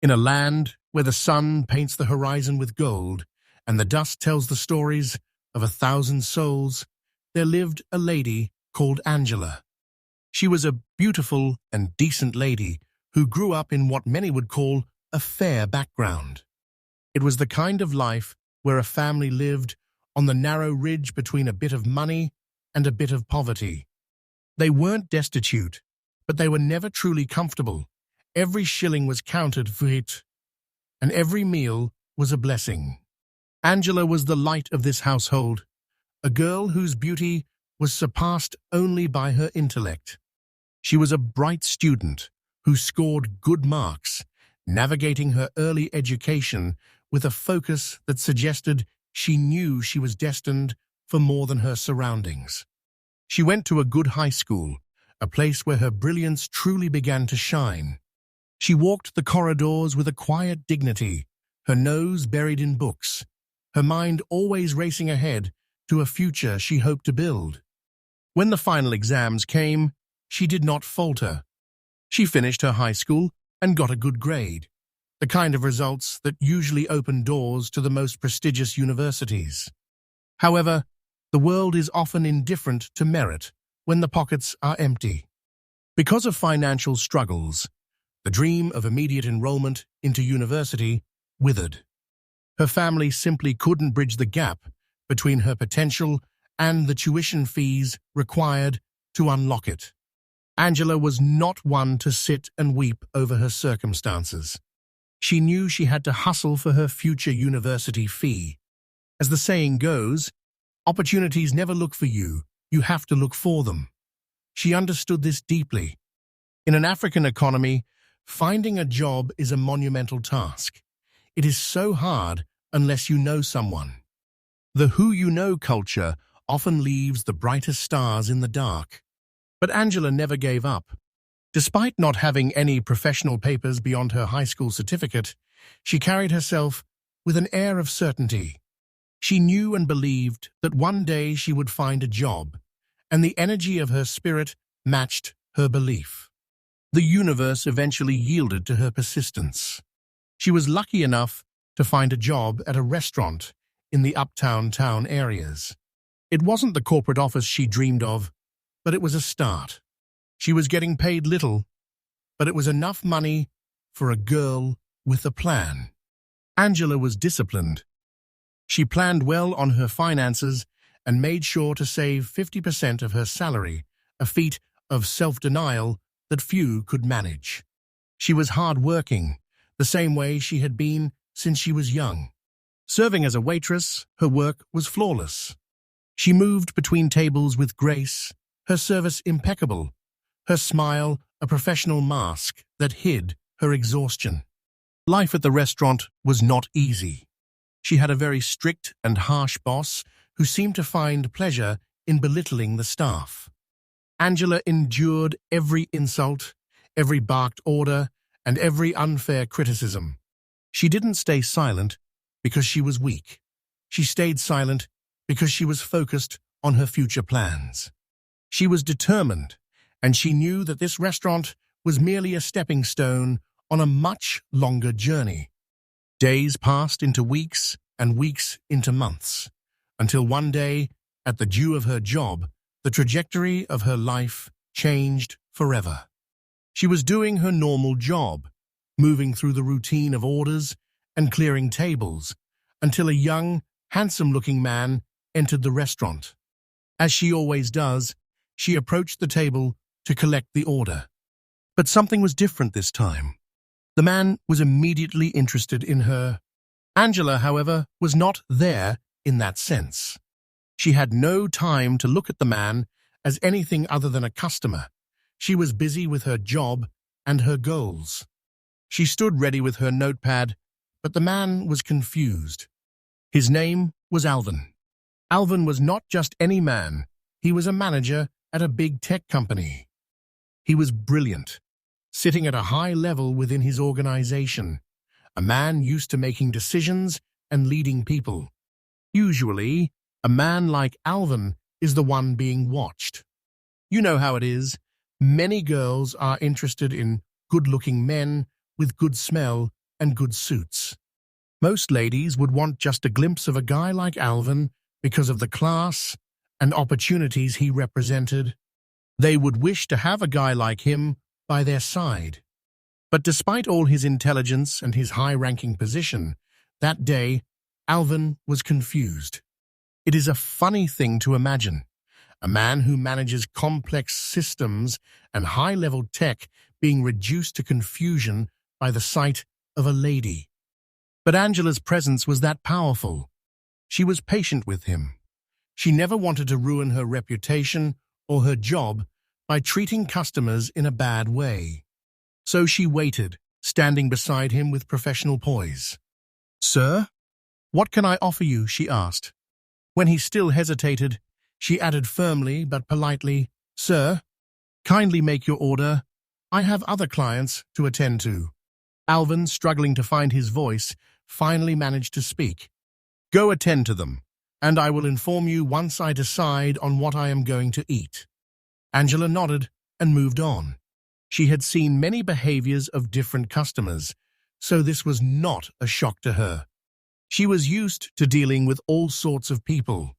In a land where the sun paints the horizon with gold and the dust tells the stories of 1,000 souls, there lived a lady called Angela. She was a beautiful and decent lady who grew up in what many would call a fair background. It was the kind of life where a family lived on the narrow ridge between a bit of money and a bit of poverty. They weren't destitute, but they were never truly comfortable. Every shilling was counted for it, and every meal was a blessing. Angela was the light of this household, a girl whose beauty was surpassed only by her intellect. She was a bright student who scored good marks, navigating her early education with a focus that suggested she knew she was destined for more than her surroundings. She went to a good high school, a place where her brilliance truly began to shine. She walked the corridors with a quiet dignity, her nose buried in books, her mind always racing ahead to a future she hoped to build. When the final exams came, she did not falter. She finished her high school and got a good grade, the kind of results that usually open doors to the most prestigious universities. However, the world is often indifferent to merit when the pockets are empty. Because of financial struggles, the dream of immediate enrollment into university withered. Her family simply couldn't bridge the gap between her potential and the tuition fees required to unlock it. Angela was not one to sit and weep over her circumstances. She knew she had to hustle for her future university fee. As the saying goes, opportunities never look for you, you have to look for them. She understood this deeply. In an African economy, finding a job is a monumental task. It is so hard unless you know someone. The who-you-know culture often leaves the brightest stars in the dark. But Angela never gave up. Despite not having any professional papers beyond her high school certificate, she carried herself with an air of certainty. She knew and believed that one day she would find a job, and the energy of her spirit matched her belief. The universe eventually yielded to her persistence. She was lucky enough to find a job at a restaurant in the uptown town areas. It wasn't the corporate office she dreamed of, but it was a start. She was getting paid little, but it was enough money for a girl with a plan. Angela was disciplined. She planned well on her finances and made sure to save 50% of her salary, a feat of self-denial that few could manage. She was hard-working, the same way she had been since she was young. Serving as a waitress, her work was flawless. She moved between tables with grace, her service impeccable, her smile a professional mask that hid her exhaustion. Life at the restaurant was not easy. She had a very strict and harsh boss who seemed to find pleasure in belittling the staff. Angela endured every insult, every barked order, and every unfair criticism. She didn't stay silent because she was weak. She stayed silent because she was focused on her future plans. She was determined, and she knew that this restaurant was merely a stepping stone on a much longer journey. Days passed into weeks and weeks into months, until one day, at the due of her job, the trajectory of her life changed forever. She was doing her normal job, moving through the routine of orders and clearing tables, until a young, handsome-looking man entered the restaurant. As she always does, she approached the table to collect the order. But something was different this time. The man was immediately interested in her. Angela, however, was not there in that sense. She had no time to look at the man as anything other than a customer. She was busy with her job and her goals. She stood ready with her notepad, but the man was confused. His name was Alvin. Alvin was not just any man. He was a manager at a big tech company. He was brilliant, sitting at a high level within his organization, a man used to making decisions and leading people. Usually, a man like Alvin is the one being watched. You know how it is. Many girls are interested in good-looking men with good smell and good suits. Most ladies would want just a glimpse of a guy like Alvin because of the class and opportunities he represented. They would wish to have a guy like him by their side. But despite all his intelligence and his high-ranking position, that day, Alvin was confused. It is a funny thing to imagine. A man who manages complex systems and high-level tech being reduced to confusion by the sight of a lady. But Angela's presence was that powerful. She was patient with him. She never wanted to ruin her reputation or her job by treating customers in a bad way. So she waited, standing beside him with professional poise. "Sir, what can I offer you?" she asked. When he still hesitated, she added firmly but politely, "Sir, kindly make your order. I have other clients to attend to." Alvin, struggling to find his voice, finally managed to speak. "Go attend to them, and I will inform you once I decide on what I am going to eat." Angela nodded and moved on. She had seen many behaviors of different customers, so this was not a shock to her. She was used to dealing with all sorts of people.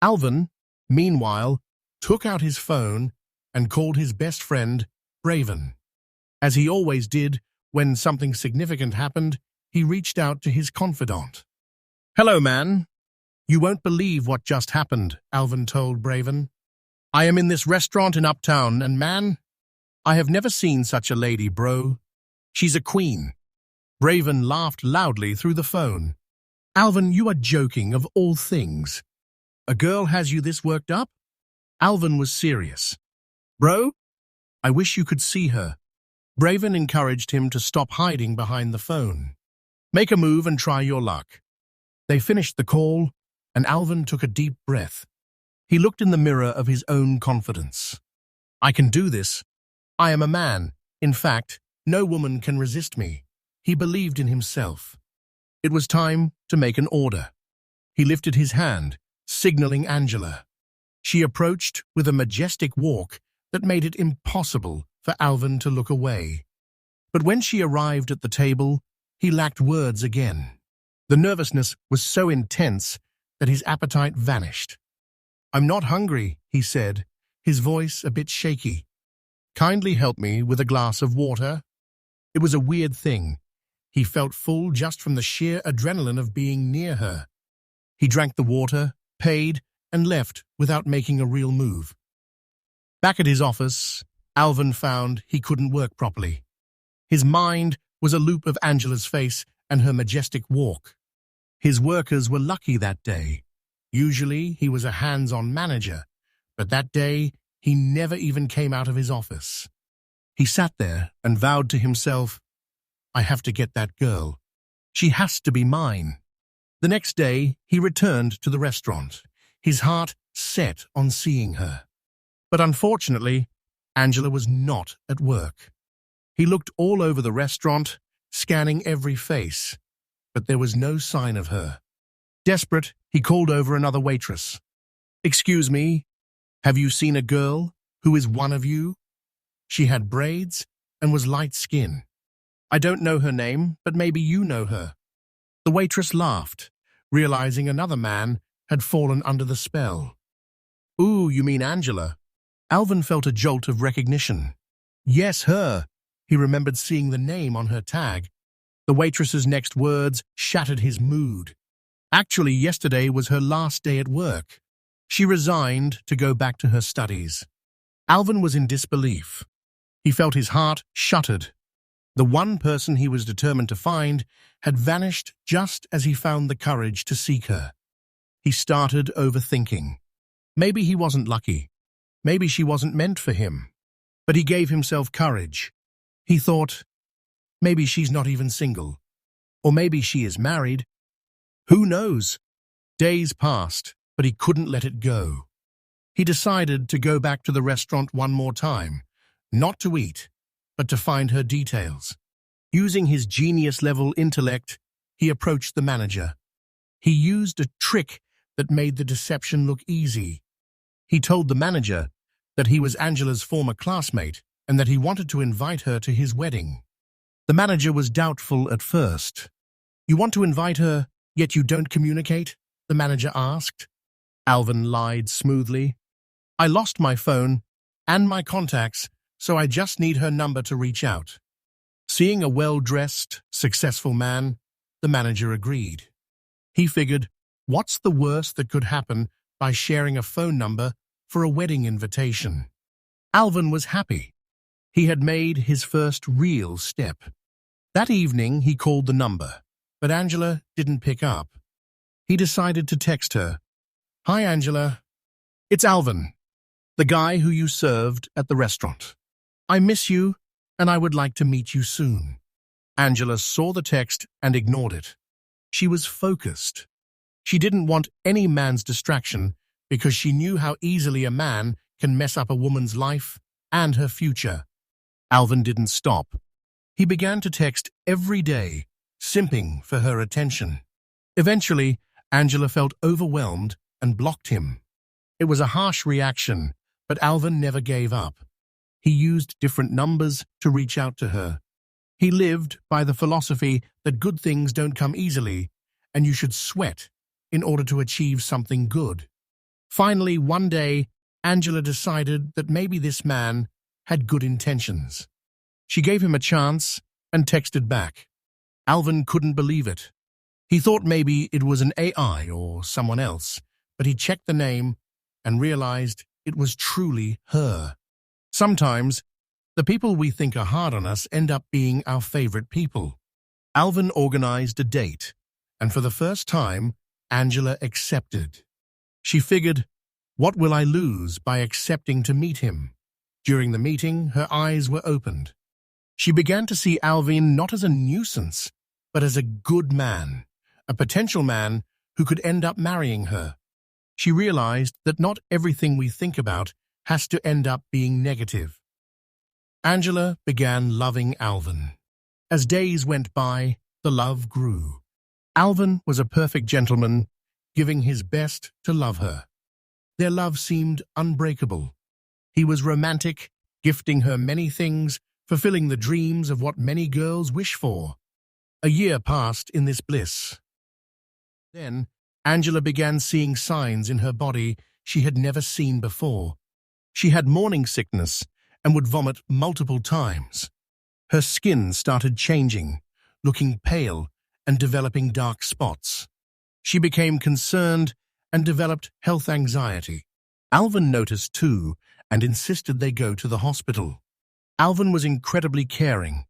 Alvin, meanwhile, took out his phone and called his best friend, Braven. As he always did when something significant happened, he reached out to his confidant. "Hello, man. You won't believe what just happened," Alvin told Braven. "I am in this restaurant in Uptown, and man, I have never seen such a lady, bro. She's a queen." Braven laughed loudly through the phone. "Alvin, you are joking of all things. A girl has you this worked up?" Alvin was serious. "Bro, I wish you could see her." Braven encouraged him to stop hiding behind the phone. "Make a move and try your luck." They finished the call, and Alvin took a deep breath. He looked in the mirror of his own confidence. "I can do this. I am a man. In fact, no woman can resist me." He believed in himself. It was time to make an order. He lifted his hand, signaling Angela. She approached with a majestic walk that made it impossible for Alvin to look away. But when she arrived at the table, he lacked words again. The nervousness was so intense that his appetite vanished. "I'm not hungry," he said, his voice a bit shaky. "Kindly help me with a glass of water." It was a weird thing. He felt full just from the sheer adrenaline of being near her. He drank the water, paid, and left without making a real move. Back at his office, Alvin found he couldn't work properly. His mind was a loop of Angela's face and her majestic walk. His workers were lucky that day. Usually he was a hands-on manager, but that day he never even came out of his office. He sat there and vowed to himself, "I have to get that girl. She has to be mine." The next day, he returned to the restaurant, his heart set on seeing her. But unfortunately, Angela was not at work. He looked all over the restaurant, scanning every face, but there was no sign of her. Desperate, he called over another waitress. "Excuse me, have you seen a girl who is one of you?" She had braids and was light-skinned. "I don't know her name, but maybe you know her." The waitress laughed, realizing another man had fallen under the spell. "Ooh, you mean Angela?" Alvin felt a jolt of recognition. Yes, her. He remembered seeing the name on her tag. The waitress's next words shattered his mood. Actually, yesterday was her last day at work. She resigned to go back to her studies. Alvin was in disbelief. He felt his heart shuttered. The one person he was determined to find had vanished just as he found the courage to seek her. He started overthinking. Maybe he wasn't lucky. Maybe she wasn't meant for him. But he gave himself courage. He thought, maybe she's not even single. Or maybe she is married. Who knows? Days passed, but he couldn't let it go. He decided to go back to the restaurant one more time, not to eat, but to find her details. Using his genius-level intellect, he approached the manager. He used a trick that made the deception look easy. He told the manager that he was Angela's former classmate and that he wanted to invite her to his wedding. The manager was doubtful at first. "You want to invite her, yet you don't communicate?" the manager asked. Alvin lied smoothly. "I lost my phone and my contacts, so I just need her number to reach out." Seeing a well-dressed, successful man, the manager agreed. He figured, what's the worst that could happen by sharing a phone number for a wedding invitation? Alvin was happy. He had made his first real step. That evening, he called the number, but Angela didn't pick up. He decided to text her. "Hi, Angela. It's Alvin, the guy who you served at the restaurant. I miss you, and I would like to meet you soon." Angela saw the text and ignored it. She was focused. She didn't want any man's distraction because she knew how easily a man can mess up a woman's life and her future. Alvin didn't stop. He began to text every day, simping for her attention. Eventually, Angela felt overwhelmed and blocked him. It was a harsh reaction, but Alvin never gave up. He used different numbers to reach out to her. He lived by the philosophy that good things don't come easily, and you should sweat in order to achieve something good. Finally, one day, Angela decided that maybe this man had good intentions. She gave him a chance and texted back. Alvin couldn't believe it. He thought maybe it was an AI or someone else, but he checked the name and realized it was truly her. Sometimes, the people we think are hard on us end up being our favorite people. Alvin organized a date, and for the first time, Angela accepted. She figured, what will I lose by accepting to meet him? During the meeting, her eyes were opened. She began to see Alvin not as a nuisance, but as a good man, a potential man who could end up marrying her. She realized that not everything we think about has to end up being negative. Angela began loving Alvin. As days went by, the love grew. Alvin was a perfect gentleman, giving his best to love her. Their love seemed unbreakable. He was romantic, gifting her many things, fulfilling the dreams of what many girls wish for. A year passed in this bliss. Then, Angela began seeing signs in her body she had never seen before. She had morning sickness and would vomit multiple times. Her skin started changing, looking pale and developing dark spots. She became concerned and developed health anxiety. Alvin noticed too and insisted they go to the hospital. Alvin was incredibly caring.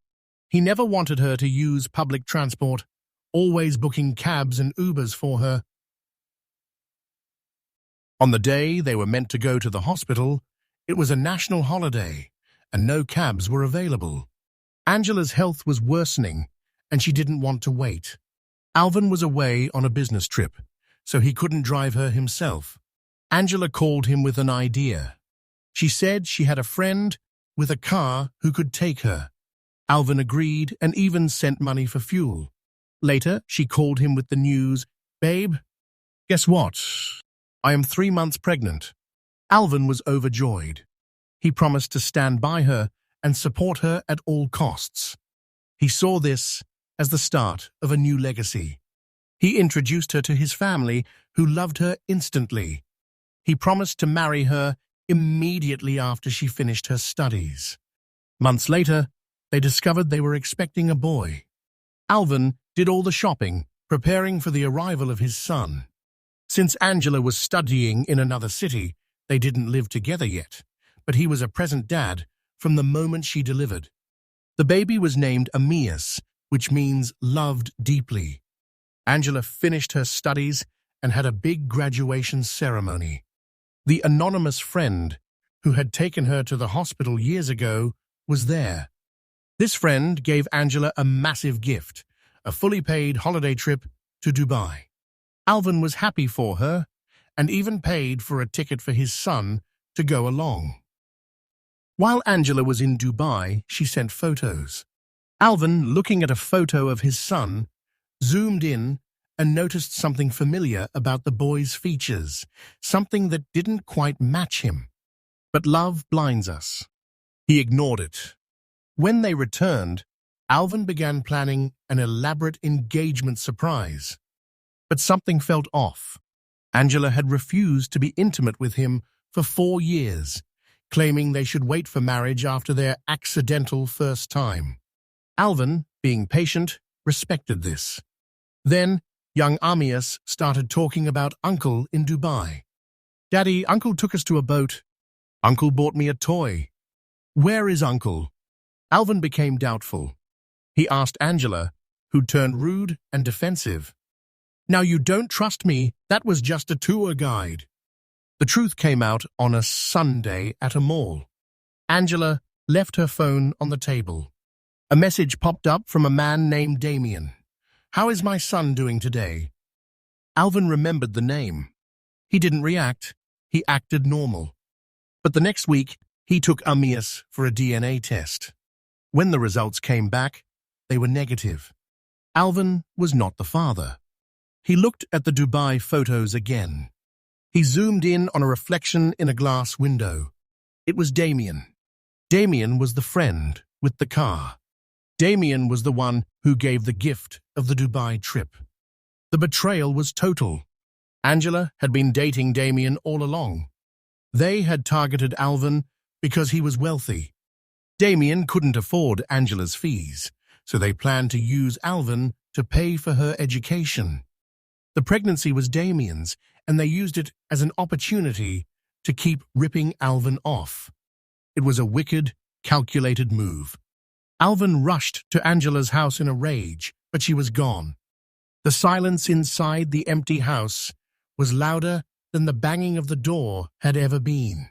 He never wanted her to use public transport, always booking cabs and Ubers for her. On the day they were meant to go to the hospital, it was a national holiday, and no cabs were available. Angela's health was worsening, and she didn't want to wait. Alvin was away on a business trip, so he couldn't drive her himself. Angela called him with an idea. She said she had a friend with a car who could take her. Alvin agreed and even sent money for fuel. Later, she called him with the news, "Babe, guess what? I am 3 months pregnant." Alvin was overjoyed. He promised to stand by her and support her at all costs. He saw this as the start of a new legacy. He introduced her to his family, who loved her instantly. He promised to marry her immediately after she finished her studies. Months later, they discovered they were expecting a boy. Alvin did all the shopping, preparing for the arrival of his son. Since Angela was studying in another city, they didn't live together yet, but he was a present dad from the moment she delivered. The baby was named Amias, which means loved deeply. Angela finished her studies and had a big graduation ceremony. The anonymous friend who had taken her to the hospital years ago was there. This friend gave Angela a massive gift, a fully paid holiday trip to Dubai. Alvin was happy for her and even paid for a ticket for his son to go along. While Angela was in Dubai, she sent photos. Alvin, looking at a photo of his son, zoomed in and noticed something familiar about the boy's features, something that didn't quite match him. But love blinds us. He ignored it. When they returned, Alvin began planning an elaborate engagement surprise. But something felt off. Angela had refused to be intimate with him for 4 years, claiming they should wait for marriage after their accidental first time. Alvin, being patient, respected this. Then, young Ammius started talking about Uncle in Dubai. "Daddy, Uncle took us to a boat. Uncle bought me a toy. Where is Uncle?" Alvin became doubtful. He asked Angela, who turned rude and defensive. "Now you don't trust me, that was just a tour guide." The truth came out on a Sunday at a mall. Angela left her phone on the table. A message popped up from a man named Damien. "How is my son doing today?" Alvin remembered the name. He didn't react. He acted normal. But the next week, he took Ammius for a DNA test. When the results came back, they were negative. Alvin was not the father. He looked at the Dubai photos again. He zoomed in on a reflection in a glass window. It was Damien. Damien was the friend with the car. Damien was the one who gave the gift of the Dubai trip. The betrayal was total. Angela had been dating Damien all along. They had targeted Alvin because he was wealthy. Damien couldn't afford Angela's fees, so they planned to use Alvin to pay for her education. The pregnancy was Damien's, and they used it as an opportunity to keep ripping Alvin off. It was a wicked, calculated move. Alvin rushed to Angela's house in a rage, but she was gone. The silence inside the empty house was louder than the banging of the door had ever been.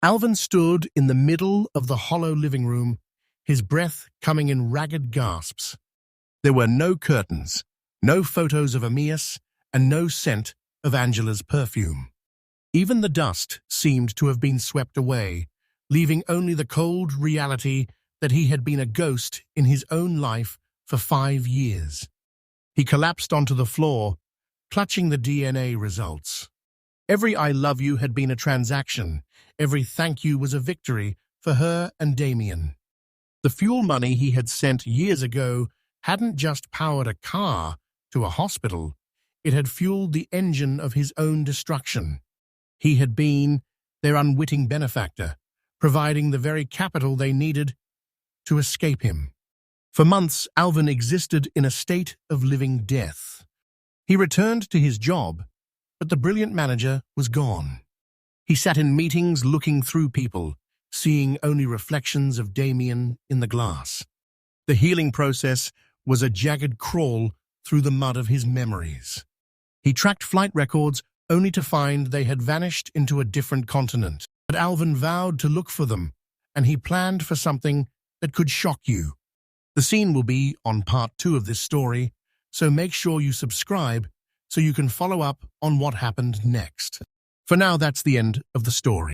Alvin stood in the middle of the hollow living room, his breath coming in ragged gasps. There were no curtains, no photos of Ammius, and no scent of Angela's perfume. Even the dust seemed to have been swept away, leaving only the cold reality that he had been a ghost in his own life for 5 years. He collapsed onto the floor, clutching the DNA results. Every "I love you" had been a transaction. Every "thank you" was a victory for her and Damien. The fuel money he had sent years ago hadn't just powered a car to a hospital. It had fueled the engine of his own destruction. He had been their unwitting benefactor, providing the very capital they needed to escape him. For months, Alvin existed in a state of living death. He returned to his job, but the brilliant manager was gone. He sat in meetings looking through people, seeing only reflections of Damien in the glass. The healing process was a jagged crawl through the mud of his memories. He tracked flight records only to find they had vanished into a different continent. But Alvin vowed to look for them, and he planned for something that could shock you. The scene will be on part 2 of this story, so make sure you subscribe so you can follow up on what happened next. For now, that's the end of the story.